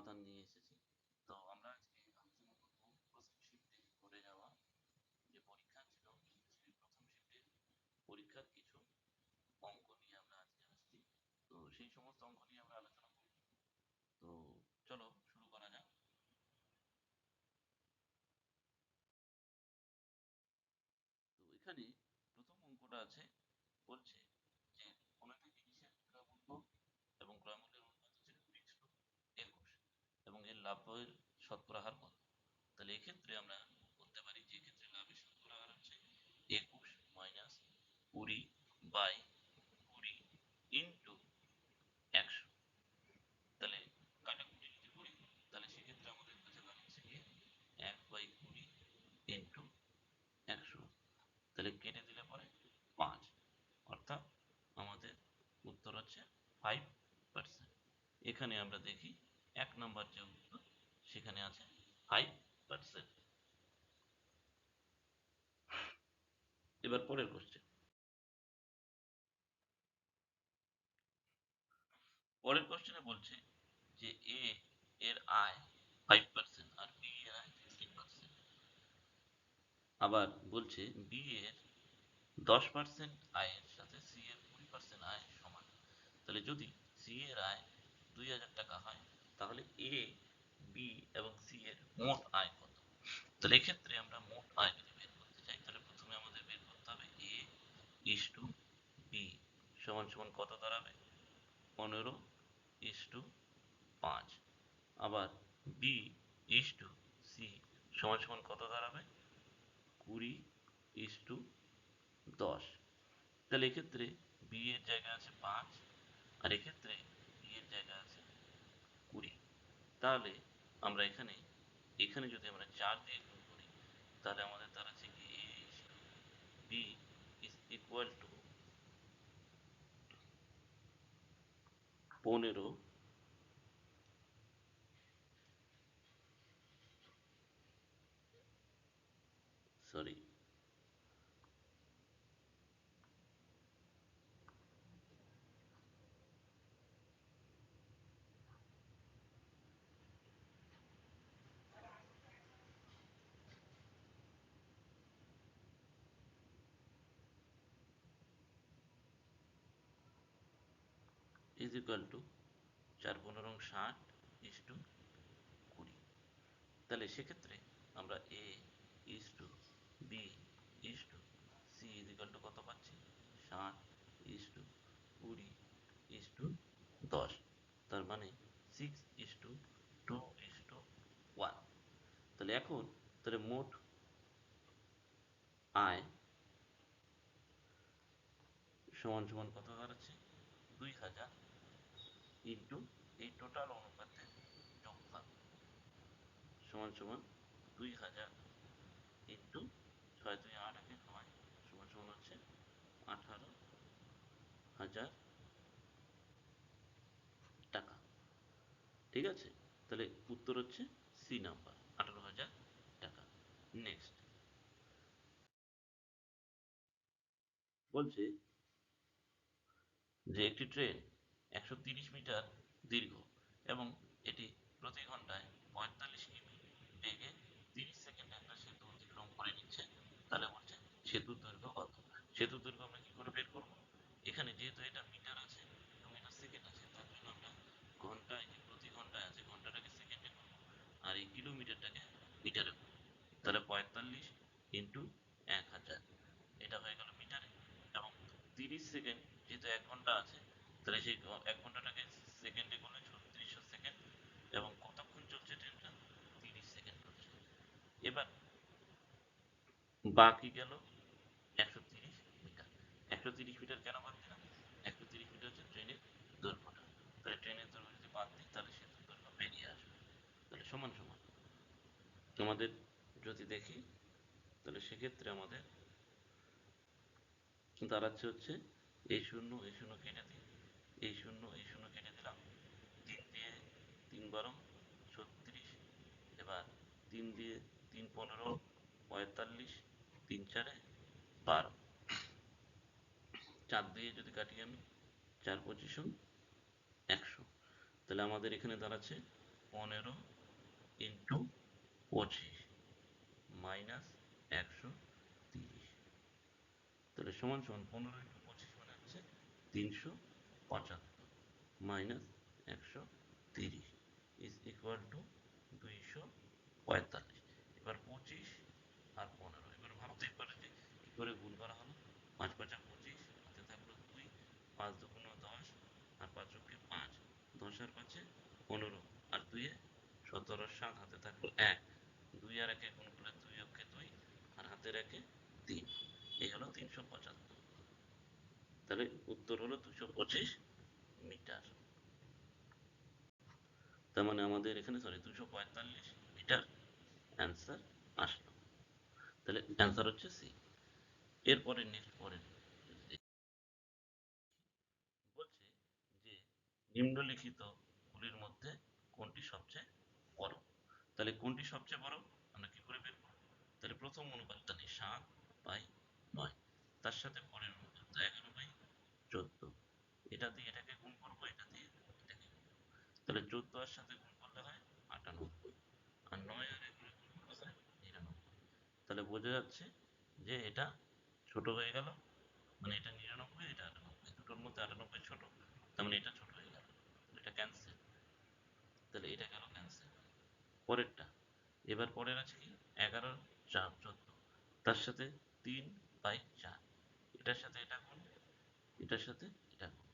সমাধান নিয়ে এসেছি। তো আমরা আজকে আলোচনা করব প্রথম শিফটে করে যাওয়া যে পরীক্ষা ছিল সেই প্রথম শিফটের পরীক্ষার কিছু অঙ্ক নিয়ে আমরা আজকে আসছি। তো সেই সমস্ত অঙ্ক নিয়ে আমরা আলোচনা করব। তো চলো শুরু করা যাক। তো এখানে প্রথম অঙ্কটা আছে, বলছে যে কোনো একটা জিনিসের ক্রয়মূল্য এবং ক্রয়মূল্যের অনুপাত হচ্ছে 20:21 এবং এর লাভের শতকরা হার কত। তাহলে এক্ষেত্রে আমরা করতে পারি যে ক্ষেত্রে লাভের শতকরা হার হচ্ছে 21 মাইনাস 20/20 ইন্টু 100। তাহলে কাটাকুটি যদি করি তাহলে সেক্ষেত্রে আমাদের কাছে দাঁড়াচ্ছে গিয়ে 1/20 ইন্টু 100। তাহলে কেটে দিলে পরে 5, অর্থাৎ আমাদের উত্তর হচ্ছে 5%। এখানে আমরা দেখি 1 নম্বর যে উত্তর সেখানে আছে 5%। এবার পরের কোশ্চেন। পরের কোশ্চেনে বলছে যে এ এর আয় 5% আর বি এর আয় 15%। আবার বলছে বি এর 10% আয়ের সাথে সি এর 20% আয় সমান। তাহলে যদি সি এর আয় 2000 টাকা হয় তাহলে এ, বি এবং সি এর মোট আয় কত। তাহলে এক্ষেত্রে আমরা মোট আয় যদি বের করতে চাই তাহলে প্রথমে আমাদের বের করতে হবে এ ইস টু বি সমান সমান কত দাঁড়াবে, 15:5। আবার বি ইস টু সি সমান সমান কত দাঁড়াবে, 20:10। তাহলে এক্ষেত্রে বি এর জায়গায় আছে 5 আর এক্ষেত্রে বি এর জায়গায় আছে 20। তাহলে আমরা এখানে এখানে যদি আমরা 4 দিয়ে গুণ করি তাহলে আমাদের দাঁড়াচ্ছে কি A is to B is equal to 15, sorry, is equal to 4×15 = 60 = 20। তাহলে সেক্ষেত্রে আমরা A is to B is to C is equal to কত পাচ্ছি, 60 ইস টু 20 ইস টু 10। তার মানে 6 ইস টু 2 ইস টু 1। তাহলে এখন তাহলে মোট আয় সমান সমান কত দাঁড়াচ্ছে, 2000 ইন্টু এই টোটাল অনুপাতের যোগফল সমান সমান 2000 ইন্টু 6 2 8 9 সমান সমান হচ্ছে 18,000 টাকা। ঠিক আছে, তাহলে উত্তর হচ্ছে সি নাম্বার, 18,000 টাকা। নেক্সট বলছে যে একটি ট্রেন 130 মিটার দীর্ঘ এবং এটি প্রতি ঘন্টায় 45 কিমি বেগে 30 সেকেন্ডে একটা সেতু অতিক্রম করে নিচ্ছে। তাহলে বলছে সেতুর দৈর্ঘ্য কত। সেতুর দৈর্ঘ্য আমরা কি করে বের করবো, এখানে যেহেতু এটা মিটার আছে এবং এটা সেকেন্ড আছে তার জন্য আমরা ঘন্টায়, যে প্রতি ঘন্টায় আছে ঘন্টাটাকে সেকেন্ডে করবো আর এই কিলোমিটারটাকে মিটারে করবো। তাহলে 45 ইন্টু 1000, এটা হয়ে গেল মিটারে। এবং 30 সেকেন্ড, যেহেতু 1 ঘন্টা আছে তাহলে সেই 1 ঘন্টাটাকে সেকেন্ডে করলে 3600 সেকেন্ড। এবং কতক্ষণ চলছে ট্রেনটা, 30 সেকেন্ড চলছে। এবার বাকি গেল 130 মিটার। 130 মিটার কেন বাদ দিলাম, 130 মিটার হচ্ছে ট্রেনের দৈর্ঘ্যটা। তাহলে ট্রেনের দৈর্ঘ্য যদি বাদ দিই তাহলে সেতুর দৈর্ঘ্য বেরিয়ে আসবে। তাহলে সমান সমান আমাদের যদি দেখি তাহলে সেক্ষেত্রে আমাদের দাঁড়াচ্ছে হচ্ছে এই শূন্য এই শূন্য কেটে দিই, এই শূন্য এই শূন্য কেটে দিলাম, 3 দিয়ে 3 12 36। এবার 3 দিয়ে 3 15 45, 3 4 12, 4 দিয়ে যদি কাটি আমি, 4 25 100। তাহলে আমাদের এখানে দাঁড়াচ্ছে 15 ইন্টু 25 মাইনাস 130, তাহলে সমান সমান 15 ইন্টু 25 মানে হচ্ছে 375 মাইনাস 130 ইজ ইকুয়াল টু 245। এবার 25 আর 15, এবার ভাবতেই পারে যে কি করে গুণ করা হলো। 5 5 25, হাতে থাকলো 2, 5 2 10, আর 5 অক্ষে 5, 10 আর 5 15, আর 2 17 আর 7, হাতে থাকলো 1, 2 আর 1 গুণ করলে 2 অক্ষে 2, আর হাতের 1 3, এই হলো 375। তাহলে উত্তর হলো 225 মিটার। তার মানে আমাদের এখানে 245 মিটার অ্যান্সার আসলো। তাহলে অ্যান্সার হচ্ছে সি। এরপরে নেক্সট পরে বলছে যে নিম্নলিখিত গুলির মধ্যে কোনটি সবচেয়ে বড়। তাহলে কোনটি সবচেয়ে বড় আমরা কি করে বের করব। তাহলে প্রথম অনুপাতটা নেই 7/9, তার সাথে পরের অনুপাত 11/14, এটা দিয়ে এটাকে গুণ করবো, এটা দিয়ে এটাকে গুণ করবো। তাহলে 14 এর সাথে গুণ করলে হয় 98, আর 9 আর 1 গুণ করলে হয় 99। তাহলে বোঝা যাচ্ছে যে এটা ছোট হয়ে গেল, মানে এটা 99, এটা 98, দুটোর মধ্যে 98 ছোট, তার মানে এটা ছোট হয়ে গেল, এটা ক্যান্সেল। তাহলে এটা গেল ক্যান্সেল। পরেরটা, এবার পরের আছে কি 11 4 14, তার সাথে 3/4, এটার সাথে এটা গুণ, এটার সাথে এটা গুণ।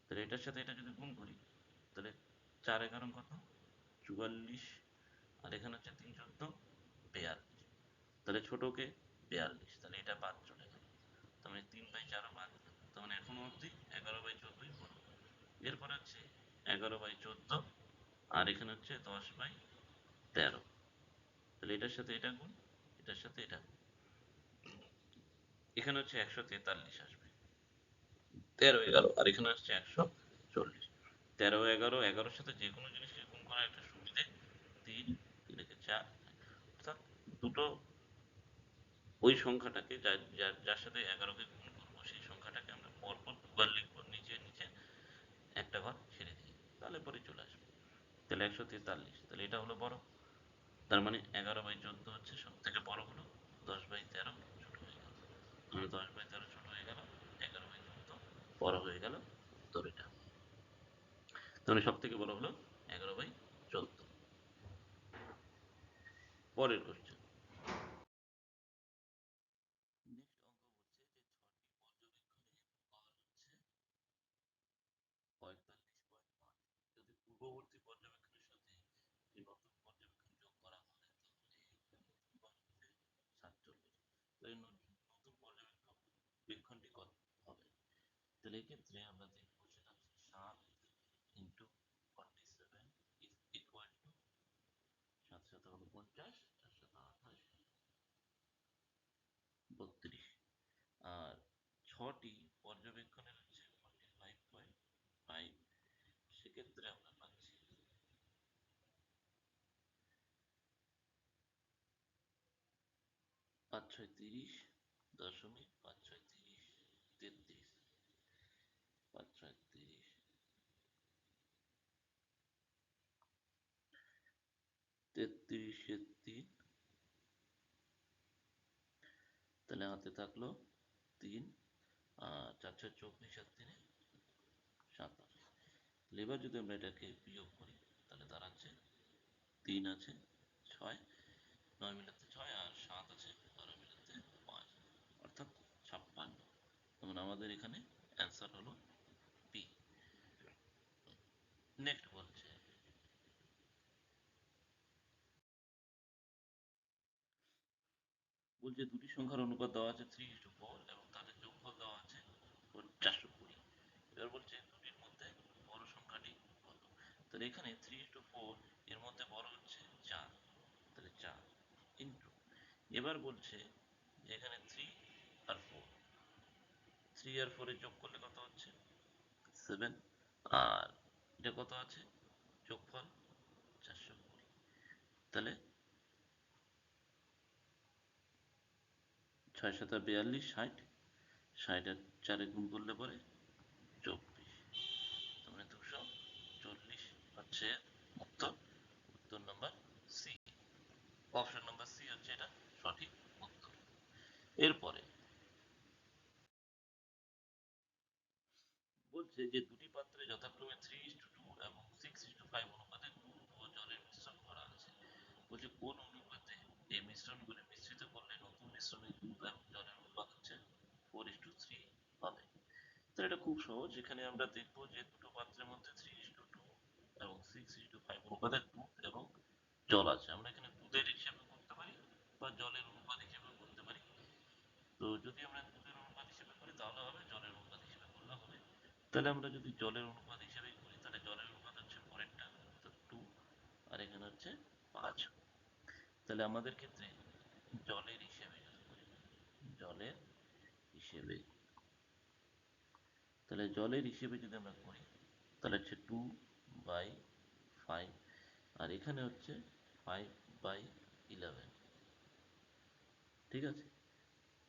তাহলে এটার সাথে এটা যদি গুণ করি, তাহলে 4 11 কত 44, আর এখানে হচ্ছে 3 14 42, তাহলে ছোটকে 42, তাহলে এটা বাদ চলে গেল, তার মানে 3/4 বাদ, তার মানে এখনো অবধি 11/14 বড়। এরপর হচ্ছে 11/14, আর এখানে হচ্ছে 10/13, তাহলে এটার সাথে এটা গুণ, এটার সাথে এটা গুণ, এখানে হচ্ছে 143 আসবে, 13 11, আর এখানে আসছে 140। 13 11, 11-র সাথে যে কোনো জিনিসকে গুণ করার একটা সুবিধে, 3 3 4, অর্থাৎ দুটো ওই সংখ্যাটাকে যার সাথে 11কে গুণ করবো, সেই সংখ্যাটাকে আমরা পরপর দুবার লিখবো, নিচে নিচে একটা ঘর ছেড়ে দিয়ে, তাহলে পরে চলে আসবে। তাহলে 143, তাহলে এটা হলো বড়, তার মানে 11/14 হচ্ছে সব থেকে বড় হলো, 10/13 ছোট হয়ে গেল, মানে 10/13 ছোট হয়ে গেল, 11/14 বড় হয়ে গেল, উত্তর এটা। তাহলে সব থেকে বড় হলো 11/14। পরের কোশ্চেন, নেক্সট অঙ্ক বলছে যে 45.5, যদি পূর্ববর্তী পর্যবেক্ষণের সাথে এই নতুন পর্যবেক্ষণ যোগ করা হয় তাহলে 47, তো এই নতুন পর্যবেক্ষণটি কত হবে। তাহলে এক্ষেত্রে আমরা দেখবো সেটা হচ্ছে 7 ইন্টু 47 ইজ ইকুয়াল টু 7 7 হলো 50, 4 7 28, 32, আর 6টি পর্যবেক্ষণের হচ্ছে 45.5, সেক্ষেত্রে আমরা পাচ্ছি 5 6 30 দশমিক 5 6 30 33, 5 6 30 33-এর 3, তাহলে হাতে থাকলো 3, আর 4 6 24, আর 3 27। এবার যদি আমরা এটাকে বিয়োগ করি তাহলে দাঁড়াচ্ছে 3 আছে 6, 9 মিলাতে 6, আর 7 আছে 12 মিলাতে 5, অর্থাৎ 56। যেমন আমাদের এখানে অ্যান্সার হলো বি। নেক্সট বলছে দুটি সংখ্যার অনুপাত দেওয়া আছে 3:4 এবং তাদের যোগফল দেওয়া আছে 420। এবার বলছে দুটির মধ্যে বড় সংখ্যাটি কত। তাহলে এখানে 3:4, এর মধ্যে বড় হচ্ছে 4, তাহলে 4 ইন্টু, এবার বলছে যে এখানে 3 আর 4, 3 আর 4 এর যোগ করলে কত হচ্ছে 7, আর এটা কত আছে যোগফল 420, তাহলে 6 7 42, 60, 60 আর 4 গুণ করলে পরে 24, তার মানে 240 হচ্ছে উত্তর। অপশন নাম্বার সি হচ্ছে এটা সঠিক উত্তর। এরপরে বলছে যে দুটি পাত্রে যথাক্রমে 3:2 এবং 6:5 অনুপাতে দুধ ও জলের মিশ্রণ করা আছে। বলছে কোন অনুপাতে এই মিশ্রণগুলি মিশ্রিত করলে নতুন মিশ্রণে দুধ এবং জলের অনুপাত হচ্ছে 4:3 হবে। তো এটা খুব সহজ, এখানে আমরা দেখবো যে দুটো পাত্রের মধ্যে 3:2 এবং 6:5 অনুপাতে দুধ এবং জল আছে। আমরা এখানে দুধের হিসেবে করতে পারি বা জলের অনুপাত হিসেবে করতে পারি। তো যদি আমরা দুধের অনুপাত হিসেবে করি তাহলে হবে, জলের অনুপাত হিসেবে করলে হবে। তাহলে আমরা যদি জলের অনুপাত হিসেবে করি তাহলে জলের অনুপাত হচ্ছে পরেরটা অর্থাৎ 2, আর এখানে হচ্ছে 5। তাহলে আমাদের ক্ষেত্রে জলের হিসেবে যদি করি, জলের হিসেবে, তাহলে জলের হিসেবে যদি আমরা করি তাহলে হচ্ছে 2/5, আর এখানে হচ্ছে 5/11। ঠিক আছে,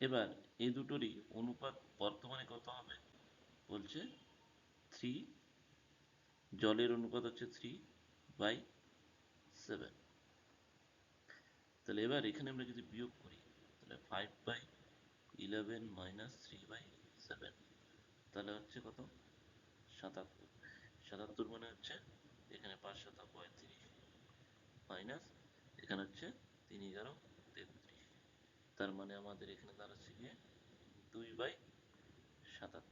এবার এই দুটোরই অনুপাত বর্তমানে কত হবে? বলছে 3, জলের অনুপাত হচ্ছে 3/7। তাহলে এবার এখানে আমরা যদি বিয়োগ করি তাহলে 5/11 মাইনাস 3/7, তাহলে হচ্ছে কত? 77। 77 মানে হচ্ছে এখানে 5×7=35 মাইনাস এখানে হচ্ছে 3×11=33। তার মানে আমাদের এখানে দাঁড়াচ্ছে গিয়ে 2/77।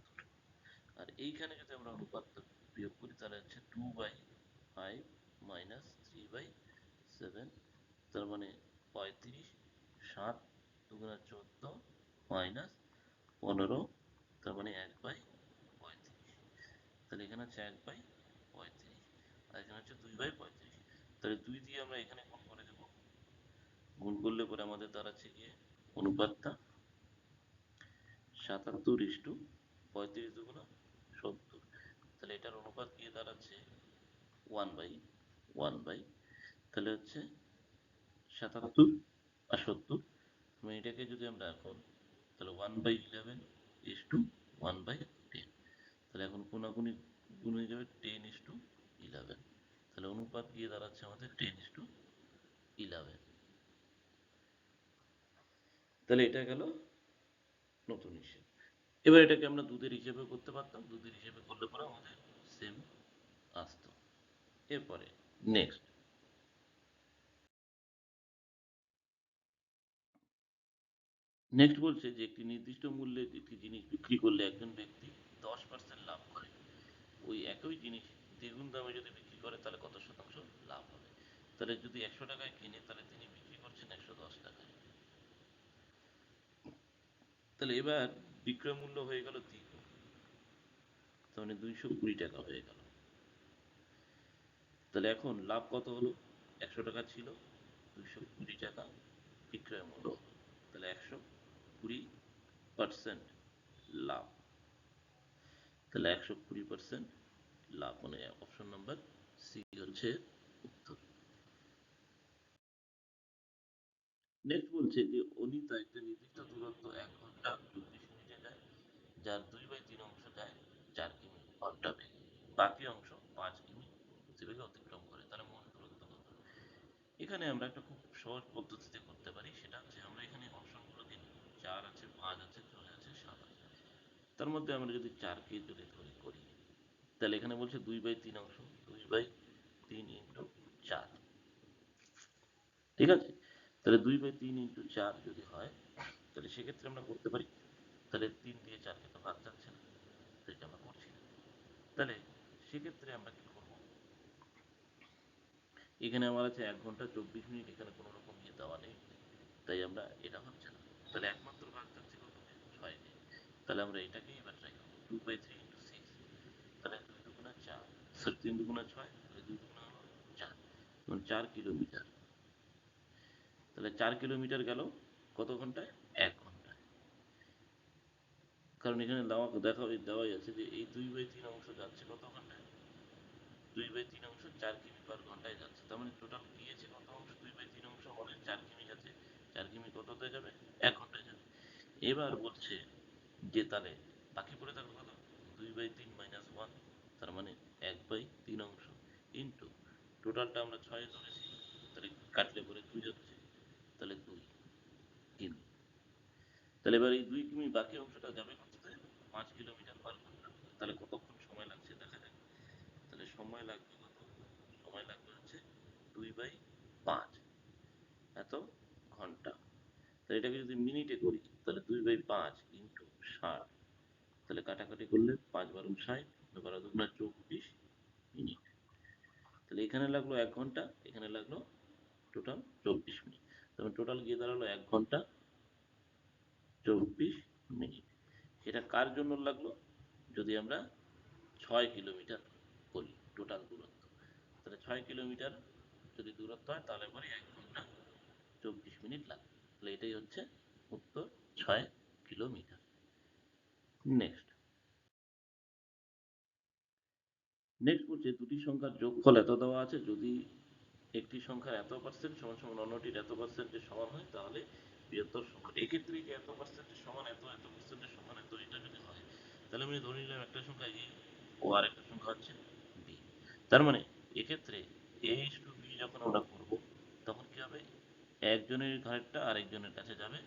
আর এইখানে যদি আমরা অনুপাতটা বিয়োগ করি তাহলে হচ্ছে 2/5 মাইনাস 3/7, তার মানে 35, 7×2=14 মাইনাস 15, তার মানে 1/35। তাহলে এখানে হচ্ছে 1/35 আর এখানে হচ্ছে 2/35। তাহলে 2 দিয়ে আমরা এখানে গুণ করে দেবো, গুণ করলে পরে আমাদের দাঁড়াচ্ছে গিয়ে অনুপাতটা 77:35, তাহলে এটার অনুপাত গিয়ে দাঁড়াচ্ছে 1/1, তাহলে হচ্ছে 77 আর 70। মানে এটাকে যদি আমরা এখন তাহলে 1/11:1/10, তাহলে এখন কোনাকুনি গুণ হয়ে যাবে 10:11, তাহলে অনুপাত গিয়ে দাঁড়াচ্ছে আমাদের 10:11। তাহলে এটা গেল নতুন হিসেব। এবার এটাকে আমরা দুধের হিসেবে করতে পারতাম, দুধের হিসেবে করলে পরে আমাদের সেম আসতো। এরপরে নেক্সট নেক্সট বলছে যে একটি নির্দিষ্ট মূল্যে একটি জিনিস বিক্রি করলে একজন ব্যক্তি 10% লাভ করে। ওই একই জিনিস দ্বিগুণ দামে যদি বিক্রি করে তাহলে কত শতাংশ লাভ হবে? তাহলে যদি 100 টাকায় কিনে তাহলে তিনি বিক্রি করছেন 110 টাকায়। তাহলে এবার বিক্রয় মূল্য হয়ে গেল দ্বিগুণ, তার মানে 220 টাকা হয়ে গেল। তাহলে এখন লাভ কত হলো? 100 টাকা ছিল, 220 টাকা বিক্রয় মূল্য হলো। তাহলে 120% লাভ। তাহলে 120% লাভ, মানে অপশন নাম্বার সি হচ্ছে উত্তর। নেক্সট বলছে যে অনিতা একটা নির্দিষ্ট দূরত্ব 1 ঘন্টা 24 মিনিটে যায়, যার 2/3 অংশ যায় 4 কিমি ঘন্টা বেগে, বাকি অংশ 5 কিমি গতিবেগে অতিক্রম করে, তাহলে মোট দূরত্ব কত? এখানে আমরা একটা খুব সহজ পদ্ধতিতে করতে পারি, সেটা হচ্ছে আমরা এখানে অপশনগুলো দিই, 4 আছে, 5 আছে, 6 আছে, 7 আছে। তার মধ্যে আমরা যদি 4কে যদি ধরি করি তাহলে এখানে বলছে 2/3 অংশ, 2/3 ইন্টু 4। ঠিক আছে, তাহলে 2/3 ইন্টু 4 যদি হয় তাহলে সেক্ষেত্রে আমরা করতে পারি, তাহলে 3 দিয়ে 4কে তো ভাগ যাচ্ছে না, তো এটা আমরা করছি না। তাহলে সেক্ষেত্রে আমরা কি করব, এখানে আমার আছে 1 ঘন্টা 24 মিনিট, এখানে কোনো রকম ইয়ে দেওয়া নেই, তাই আমরা এটা হচ্ছে না। তাহলে একমাত্র ভাগ যাচ্ছে কত? 6 দিয়ে। তাহলে আমরা এটাকেই এবার ট্রাই করবো, 2/3 ইন্টু 6, তাহলে 2 দুগুণা 4, সরি 3 দুগুণা 6, তাহলে 2 দুগুণা হলো 4, 4 কিলোমিটার। তাহলে 4 কিলোমিটার গেল কত ঘন্টায়? 1 ঘন্টায়। কারণ এখানে দেওয়াই আছে যে এই 2/3 অংশ যাচ্ছে কত ঘন্টায়? 2/3 অংশ 4 কিমি/ঘন্টায় যাচ্ছে, তার মানে টোটাল গিয়েছে কত অংশ? 2/3 অংশ মানে 4 কিমি যাচ্ছে, 4 কিমি কততে যাবে? 1 ঘন্টায় যাবে। এবার বলছে যে তাহলে বাকি পড়ে থাকলো কত? 2/3 - 1, তার মানে 1/3 অংশ ইন্টু টোটালটা আমরা 6 ধরেছি, তাহলে কাটলে পরে 2 হচ্ছে, তাহলে 2 কিমি। তাহলে এবার এই 2 কিমি বাকি অংশটা যাবে কততে? 5 কিলোমিটার/ঘন্টা। তাহলে কতক্ষণ সময় লাগছে দেখা যাক। তাহলে সময় লাগবে কত? সময় লাগবে হচ্ছে 2/5 এত ঘন্টা। তাহলে এটাকে যদি মিনিটে করি তাহলে 2/5 ইন্টু 60, তাহলে কাটাকাটি করলে 5 × 12 = 60, 12×2 = 24 মিনিট। তাহলে এখানে লাগলো 1 ঘন্টা, এখানে লাগলো টোটাল 24 মিনিট। তবে টোটাল গিয়ে দাঁড়ালো 1 ঘন্টা 24 মিনিট। সেটা কার জন্য লাগলো? যদি আমরা 6 কিলোমিটার করি টোটাল দূরত্ব, তাহলে 6 কিলোমিটার যদি দূরত্ব হয় তাহলে পরে 1 ঘন্টা 24 মিনিট লাগবে। তাহলে এটাই হচ্ছে উত্তর, 6 কিলোমিটার। নেক্সট নেক্সট বলছে দুটি সংখ্যার যোগফল এত দেওয়া আছে, যদি একটি সংখ্যার এত পার্সেন্ট সমান সমান অন্যটির এত পার্সেন্টের সমান হয় তাহলে বৃহত্তর সংখ্যাটি। এক্ষেত্রে যে এত পার্সেন্টের সমান এত, এত পার্সেন্টের সমান এত, এটা যদি হয় তাহলে আমি ধরে নিলাম একটা সংখ্যা এ ও আর একটা সংখ্যা হচ্ছে বি। তার মানে এক্ষেত্রে a/b যখন আমরা করব তখন কি হবে? একজনের ঘাড়েরটা আরেকজনের কাছে যাবে,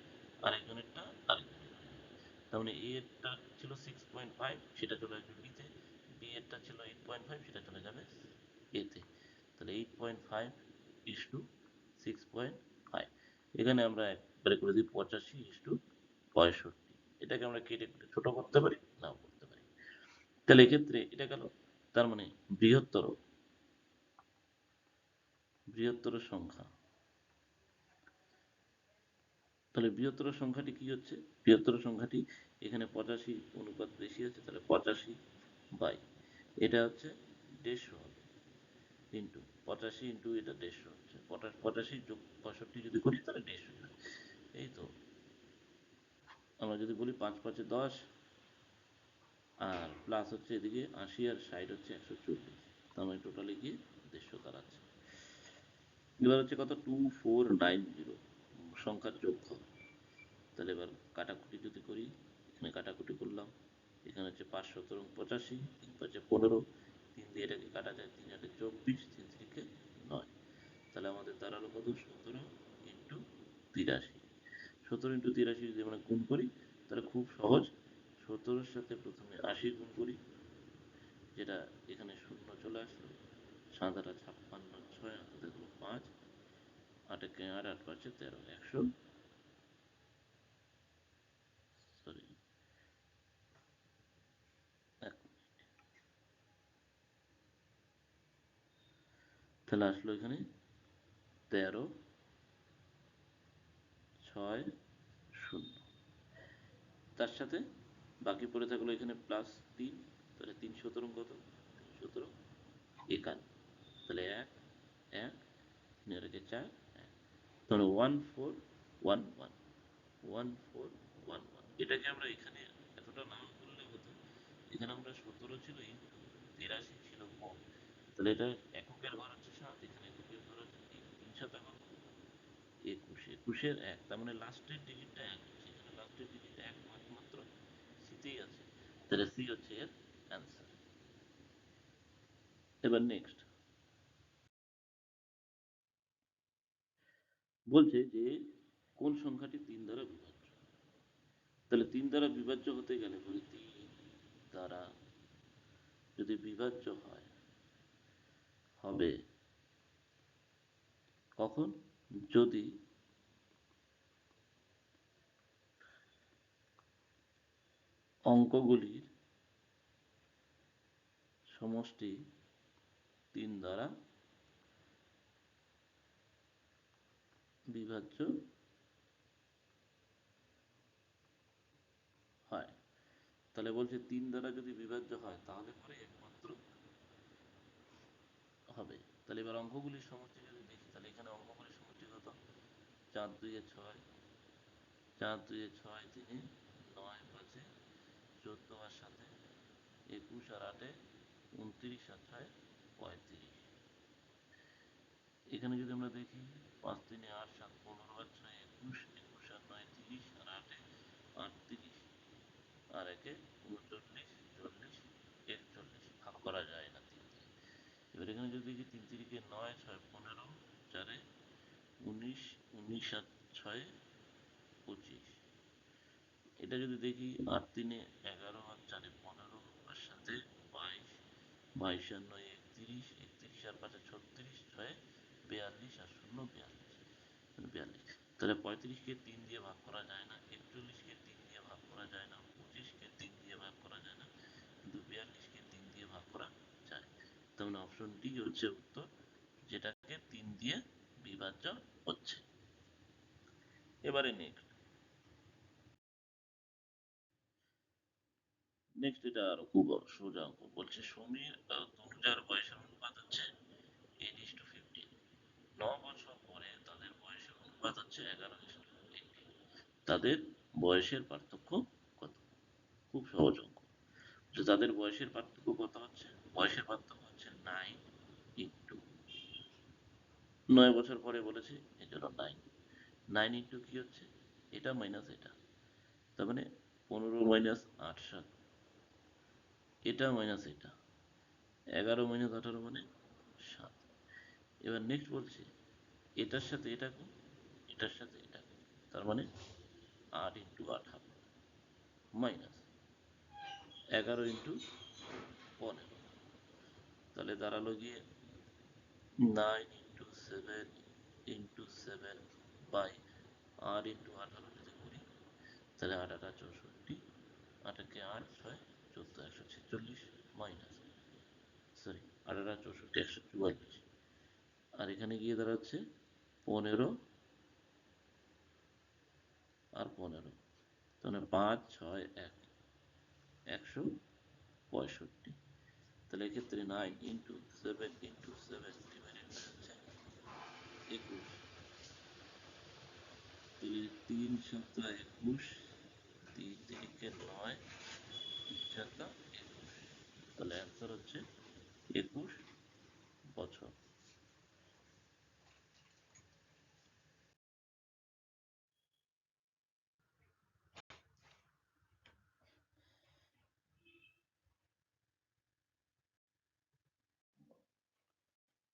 আরেকজনেরটা আরেকজনের কাছে যাবে। তার মানে এ এরটা ছিল 6.5, সেটা চলে আসবে বিতে। বি এরটা ছিল 8.5, সেটা চলে যাবে এতে। তাহলে 8.5:6.5। এখানে আমরা একবারে করে দিই 85:65। এটাকে আমরা কেটে কেটে ছোট করতে পারি, নাও করতে পারি। তাহলে এক্ষেত্রে এটা গেল। তার মানে বৃহত্তর বৃহত্তর সংখ্যা। তাহলে বৃহত্তর সংখ্যাটি কি হচ্ছে? বৃহত্তর সংখ্যাটি এখানে 85 অনুপাত বেশি আছে, তাহলে 85 বাই এটা হচ্ছে 150 হবে, ইন্টু 85 ইন্টু এটা 150 হচ্ছে 85+65 যদি করি তাহলে 150 হয়। এই তো আমরা যদি বলি 5×5=10, আর প্লাস হচ্ছে এদিকে 80 আর 60 হচ্ছে 140, তার মানে টোটালি গিয়ে 150 দাঁড়াচ্ছে। এবার হচ্ছে কত? 2490 সংখ্যার যোগফল। তাহলে এবার কাটাকুটি যদি করি, এখানে কাটাকুটি করলাম, এখানে হচ্ছে 5×17=85, 3×5=15, 3 দিয়ে এটাকে কাটা যায়, 3×8=24, 3×3=9। তাহলে আমাদের দাঁড়ালো কত? 17×83। 17×83 যদি আমরা গুণ করি তাহলে খুব সহজ। 17-এর সাথে প্রথমে 80 গুণ করি, যেটা এখানে শূন্য চলে আসলো, 7×8=56, 6 হাতে থাকলো 5, 8 8 8×5=13, 100, সরি, তাহলে আসলো এখানে 13,6,0। তার সাথে বাকি পড়ে থাকলো এখানে +3, তাহলে 3×17 কত? 3×17=51। তাহলে 1 1 3 আর 4 1, তাহলে 1411 1411। এটাকে আমরা এখানে এতটা নাম করলে হতো, এখানে আমরা 17 ছিল ইন্টু 83 ছিল কম, তাহলে এটা এককের ঘর হচ্ছে 7, এখানে এককের ঘর হচ্ছে 3 7 21, 21-এর 1, তার মানে লাস্টের ডিজিটটা 1 হচ্ছে, এখানে লাস্টের ডিজিট 1 একমাত্র সিতেই আছে, তাহলে সি হচ্ছে এর অ্যান্সার। এবার নেক্সট বলছে যে কোন সংখ্যাটি 3 দ্বারা বিভাজ্য। তাহলে 3 দ্বারা বিভাজ্য হতে গেলে পরে 3 দ্বারা যদি বিভাজ্য হয় হবে কখন? যদি অঙ্কগুলির সমষ্টি 3 দ্বারা বিভাজ্য হয়। তাহলে বলছে 3 দ্বারা যদি বিভাজ্য হয় তাহলে পরে একমাত্র হবে। তাহলে এবার অঙ্কগুলির সমষ্টি যদি দেখি, তাহলে এখানে অঙ্কগুলির সমষ্টি কত? 4×2=6, 4×2=6, 3-9, 5-14, আর 7-21, আর 8-29, আর 6-35। এখানে যদি আমরা দেখি 5×3=8, 7-15, আর 6-21, 21 আর 9-30, আর 8-38, আর 1-39, 40, 41, ভাগ করা যায় না 3 দিয়ে। এবার এখানে যদি দেখি 3×3=9, 6-15, 4-19, 19 আর ছয়ে 25, এটা যদি দেখি 8 3 11, 8 4 15, আর সাথে 22, 22 আর 9 31, 31 আর 5 36, 6 42 আর 0 42, 42। তাহলে 35-কে 3 দিয়ে ভাগ করা যায় না, 41-কে 3 দিয়ে ভাগ করা যায় না, 25-কে 3 দিয়ে ভাগ করা যায় না, কিন্তু 42-কে 3 দিয়ে ভাগ করা যায়। তার মানে অপশন ডি হচ্ছে উত্তর, যেটাকে 3 দিয়ে বিভাজ্য হচ্ছে। এবারে নেক্সট, এটা আরো খুব সোজা অঙ্ক বলছে, সমীর তনুজার বয়সের অনুপাত হচ্ছে 8:15। 9 বছর পরে তাদের বয়সের অনুপাত হচ্ছে 11:18। তাদের বয়সের পার্থক্য কত? খুব সহজ অঙ্ক। যে তাদের বয়সের পার্থক্য কত হচ্ছে, বয়সের পার্থক্য হচ্ছে 9 ইন্টু, 9 বছর পরে বলেছে এই জন্য 9, 9 ইন্টু কি হচ্ছে, এটা মাইনাস এটা, তার মানে 15 মাইনাস 8 7, এটা মাইনাস এটা, 11 মাইনাস 18 মানে 7। এবার নেক্সট বলছে এটার সাথে এটা গুণ, এটার সাথে এটা গুণ, তার মানে 8 ইন্টু 18 মাইনাস 11 ইন্টু 15, তাহলে দাঁড়ালো গিয়ে 9 ইন্টু 7 ইন্টু 7 বাই 8 ইন্টু 18 যদি করি, তাহলে 8 8 64, 8 কে 8 6 14 146 মাইনাস, সরি 8 8 64 144, আর এখানে গিয়ে দাঁড়াচ্ছে 15 আর 15, তাহলে 5 6 1 165। তাহলে এক্ষেত্রে 9 ইন্টু 7 ইন্টু 7 ডিভাইডেড বাই হচ্ছে 21, তাহলে 3 7 21, 3 3 9, 3 7 21, তাহলে অ্যান্সার হচ্ছে 21 বছর।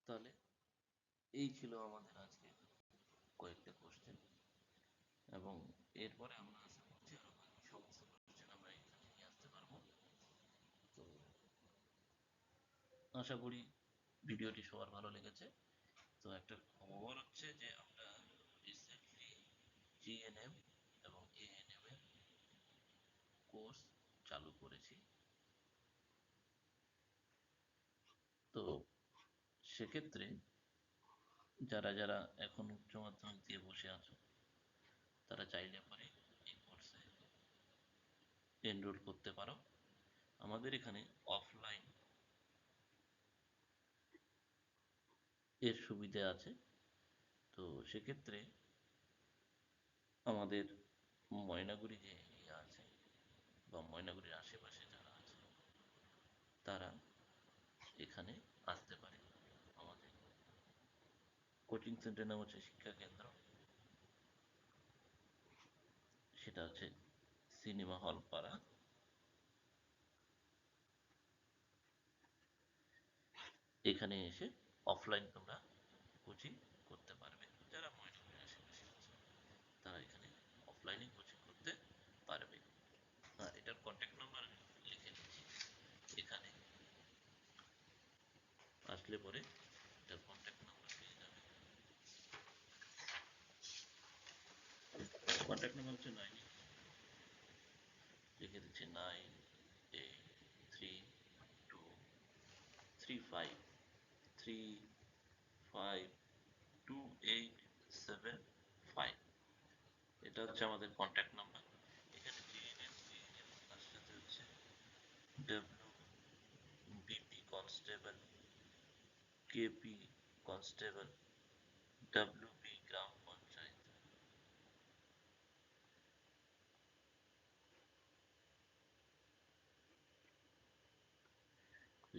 তাহলে এই ছিল আমাদের আজকে কয়েকটা কোশ্চেন, এবং এরপরে আমরা আশা করছি আরো বাকি সমস্ত কোশ্চেন আমরা এখানে নিয়ে আসতে পারবো। তো আশা করি ভিডিওটি সবার ভালো লেগেছে। তো একটা খবর হচ্ছে যে আমরা রিসেন্টলি জিএনএম এবং এএনএম এর কোর্স চালু করেছি। তো সেক্ষেত্রে যারা যারা এখন উচ্চ মাধ্যমিক দিয়ে বসে আছো, তারা চাইলে পরে এই কোর্সে এনরোল করতে পারো। আমাদের এখানে অফলাইন এর সুবিধা আছে। তো সেক্ষেত্রে আমাদের ময়নাগুড়ি যে এরিয়া আছে বা ময়নাগুড়ির আশেপাশে যারা আছে, তারা এখানে আসতে পারে। আমাদের কোচিং সেন্টার নাম হচ্ছে শিক্ষা কেন্দ্র, সেটা হচ্ছে সিনেমা হল পাড়া। এখানে এসে অফলাইন তোমরা কোচিং করতে পারবে। যারা ময়নাগুড়ির আশেপাশে আছে তারা এখানে অফলাইনে কোচিং করতে পারবে। আর এটার কন্ট্যাক্ট নাম্বার লিখে দিচ্ছি এখানে, আসলে পরে এটার কন্ট্যাক্ট নাম্বার পেয়ে যাবে। কন্ট্যাক্ট নাম্বার হচ্ছে 9, লিখে দিচ্ছি 9832352875। এটা হচ্ছে আমাদের কন্ট্যাক্ট নাম্বার। এখানে জিএনএম জিএনএম তার সাথে হচ্ছে BP constable, KP constable, WP গ্রাম পঞ্চায়েত,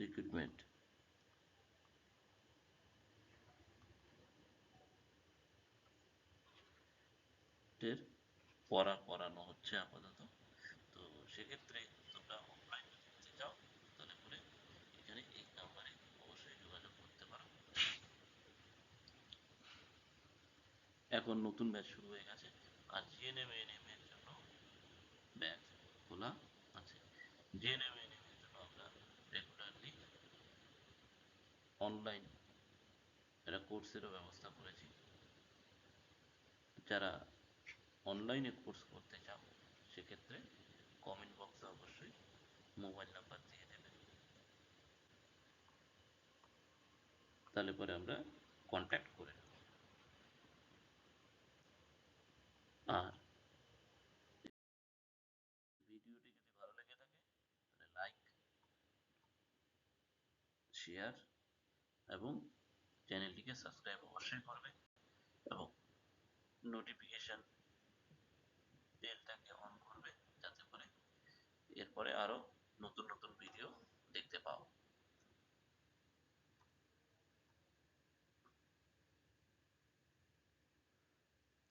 রিক্রুটমেন্ট এর পড়ানো হচ্ছে আপাতত। তো সেক্ষেত্রে তোমরা অফলাইন যদি নিতে চাও, তাহলে পরে এখানে এই নাম্বারে অবশ্যই যোগাযোগ করতে পারো। এখন নতুন ব্যাচ শুরু হয়ে গেছে, আর জিএনএম এর জন্য ব্যাচ খোলা আছে। জিএনএম এর জন্য আমরা রেগুলারলি অনলাইন একটা কোর্সেরও ব্যবস্থা করেছি। যারা অনলাইনে কোর্স করতে চাও সেক্ষেত্রে কমেন্ট বক্সে অবশ্যই মোবাইল নাম্বার দিয়ে দেবেন, তাহলে পরে আমরা কন্ট্যাক্ট করে নেব। আর ভিডিওটি যদি ভালো লেগে থাকে তাহলে লাইক, শেয়ার এবং চ্যানেলটিকে সাবস্ক্রাইব অবশ্যই করবে, এবং নোটিফিকেশন বেলটাকে অন করবে যাতে করে এরপরে আরো নতুন নতুন ভিডিও দেখতে পাও।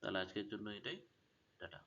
তাহলে আজকের জন্য এটাই। টাটা।